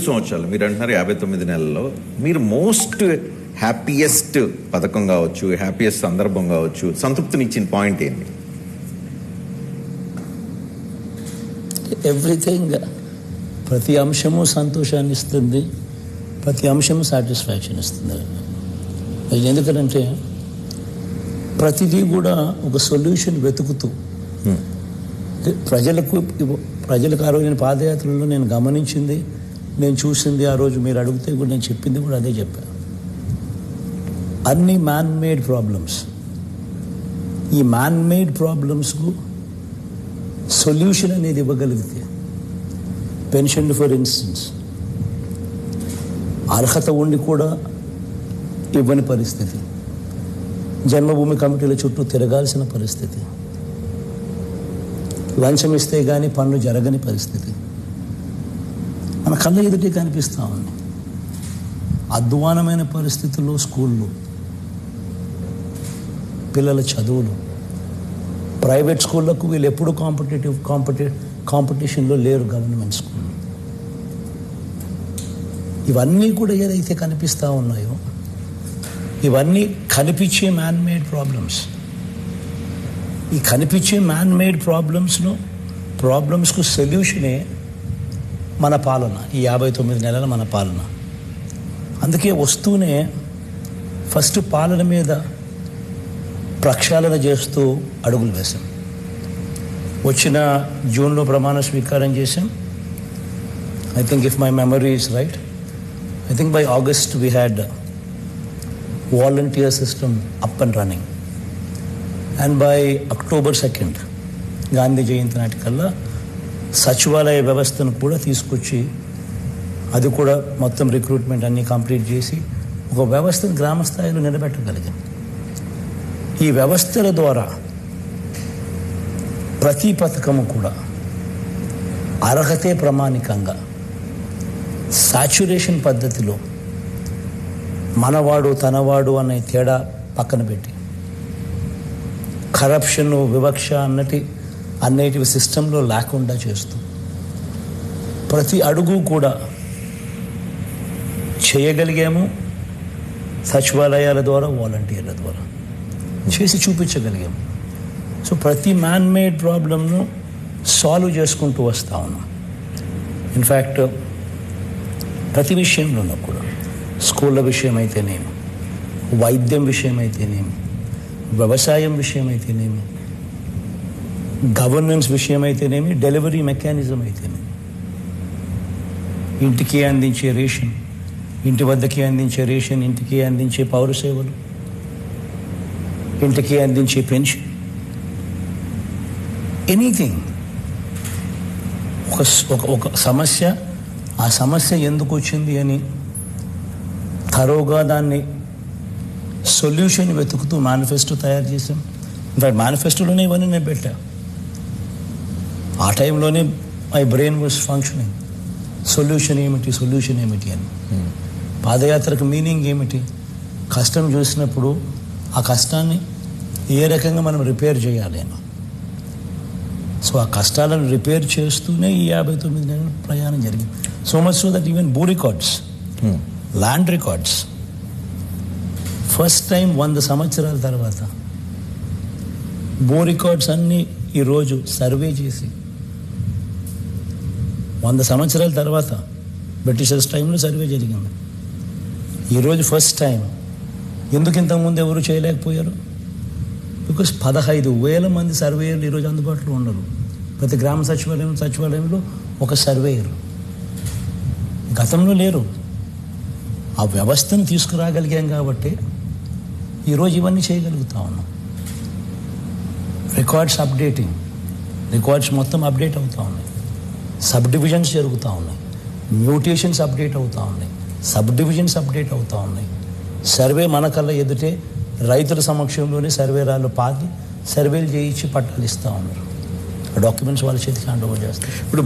సంవత్సరాలు మీరు అంటున్నారు 59 నెలల్లో మీరు మోస్ట్ హ్యాపీయెస్ట్ పథకం కావచ్చు, హ్యాపీయెస్ట్ సందర్భం కావచ్చు, సంతృప్తినిచ్చిన పాయింట్ ఏంటి? ఎవ్రీథింగ్, ప్రతి అంశము సంతోషాన్ని ఇస్తుంది, ప్రతి అంశము సాటిస్ఫాక్షన్ ఇస్తుంది. అది ఎందుకంటే ప్రతిదీ కూడా ఒక సొల్యూషన్ వెతుకుతూ ప్రజలకు ఆ రోజు నేను పాదయాత్రలో నేను గమనించింది, నేను చూసింది, ఆ రోజు మీరు అడిగితే కూడా నేను చెప్పింది కూడా అదే చెప్పాను. అన్ని మ్యాన్ మేడ్ ప్రాబ్లమ్స్, ఈ మ్యాన్ మేడ్ ప్రాబ్లమ్స్కు సొల్యూషన్ అనేది ఇవ్వగలిగితే, పెన్షన్ ఫర్ ఇన్స్టెన్స్ అర్హత ఉండి కూడా ఇవ్వని పరిస్థితి, జన్మభూమి కమిటీల చుట్టూ తిరగాల్సిన పరిస్థితి, లంచం ఇస్తే కానీ పనులు జరగని పరిస్థితి మన కళ్ళ ఎదుటే కనిపిస్తూ ఉంది. అధ్వానమైన పరిస్థితుల్లో స్కూళ్ళు, పిల్లల చదువులు, ప్రైవేట్ స్కూళ్ళకు వీళ్ళు ఎప్పుడు కాంపిటీషన్లో లేరు, గవర్నమెంట్ స్కూల్. ఇవన్నీ కూడా ఏదైతే కనిపిస్తూ ఉన్నాయో ఇవన్నీ కనిపించే మ్యాన్ మేడ్ ప్రాబ్లమ్స్. ఈ కనిపించే మ్యాన్ మేడ్ ప్రాబ్లమ్స్కు సొల్యూషనే మన పాలన, ఈ 59 నెలల మన పాలన. అందుకే వస్తూనే ఫస్ట్ పాలన మీద ప్రక్షాళన చేస్తూ అడుగులు వేశాం. వచ్చిన జూన్లో ప్రమాణ స్వీకారం చేశాం. I think if my memory is right, I think by August we had volunteer system up and running. And by October 2 Gandhi Jayanti నాటికల్లా సచివాలయ వ్యవస్థను కూడా తీసుకొచ్చి అది కూడా మొత్తం రిక్రూట్మెంట్ అన్నీ కంప్లీట్ చేసి ఒక వ్యవస్థను గ్రామ స్థాయిలో నిలబెట్టగలిగాం. ఈ వ్యవస్థల ద్వారా ప్రతి పథకము కూడా అర్హతే ప్రమాణికంగా సాచ్యురేషన్ పద్ధతిలో మనవాడు తనవాడు అనే తేడా పక్కన పెట్టి కరప్షన్, వివక్ష అన్నిటి సిస్టంలో లేకుండా చేస్తూ ప్రతి అడుగు కూడా చేయగలిగాము. సచివాలయాల ద్వారా, వాలంటీర్ల ద్వారా చేసి చూపించగలిగాము. సో ప్రతి మ్యాన్ మేడ్ ప్రాబ్లమ్ను సాల్వ్ చేసుకుంటూ వస్తూ ఉన్నాం. ఇన్ఫ్యాక్ట్ ప్రతి విషయంలోనూ కూడా, స్కూళ్ళ విషయం అయితేనేమి, వైద్యం విషయం అయితేనేమి, వ్యవసాయం విషయం అయితేనేమి, గవర్నెన్స్ విషయం అయితేనేమి, డెలివరీ మెకానిజం అయితేనేమి, ఇంటికి అందించే రేషన్, ఇంటి వద్దకి అందించే రేషన్, ఇంటికి అందించే పౌర సేవలు, ఇంటికి అందించే పెన్షన్, ఎనీథింగ్. ఒక సమస్య, ఆ సమస్య ఎందుకు వచ్చింది అని థరోగా దాన్ని సొల్యూషన్ వెతుకుతూ మేనిఫెస్టో తయారు చేసాం. ఇన్ఫాక్ట్ మేనిఫెస్టోలోనే ఇవన్నీ నేను పెట్టా. ఆ టైంలోనే my brain was functioning. Solution ఏమిటి అని. పాదయాత్రకు మీనింగ్ ఏమిటి? కష్టం చూసినప్పుడు ఆ కష్టాన్ని ఏ రకంగా మనం రిపేర్ చేయాలి అని. సో ఆ కష్టాలను రిపేర్ చేస్తూనే ఈ 59 నెలల ప్రయాణం జరిగింది. So much so that even భూ records, land records first time 100 సంవత్సరాల తర్వాత భూ రికార్డ్స్ అన్నీ ఈరోజు సర్వే చేసి 100 సంవత్సరాల తర్వాత బ్రిటిషర్స్ టైంలో సర్వే జరిగింది. ఈరోజు ఫస్ట్ టైం. ఎందుకు ఇంతకుముందు ఎవరు చేయలేకపోయారు? బికాస్ 15,000 మంది సర్వేయర్లు ఈరోజు అందుబాటులో ఉండరు. ప్రతి గ్రామ సచివాలయంలో ఒక సర్వేయర్. గతంలో లేరు. ఆ వ్యవస్థను తీసుకురాగలిగాం కాబట్టి ఈరోజు ఇవన్నీ చేయగలుగుతా ఉన్నాం. రికార్డ్స్ అప్డేటింగ్, రికార్డ్స్ మొత్తం అప్డేట్ అవుతూ ఉన్నాయి. సబ్ డివిజన్స్ జరుగుతూ ఉన్నాయి, మ్యూటేషన్స్ అప్డేట్ అవుతూ ఉన్నాయి, సబ్ డివిజన్స్ అప్డేట్ అవుతూ ఉన్నాయి. సర్వే మన కళ్ళ ఎదుటే రైతుల సమక్షంలోనే సర్వేరాలు పాతి సర్వేలు చేయించి పట్టాలు ఇస్తూ ఉన్నారు. డాక్యుమెంట్స్ వాళ్ళ చేతికి హ్యాండ్ ఓవర్ చేస్తారు. ఇప్పుడు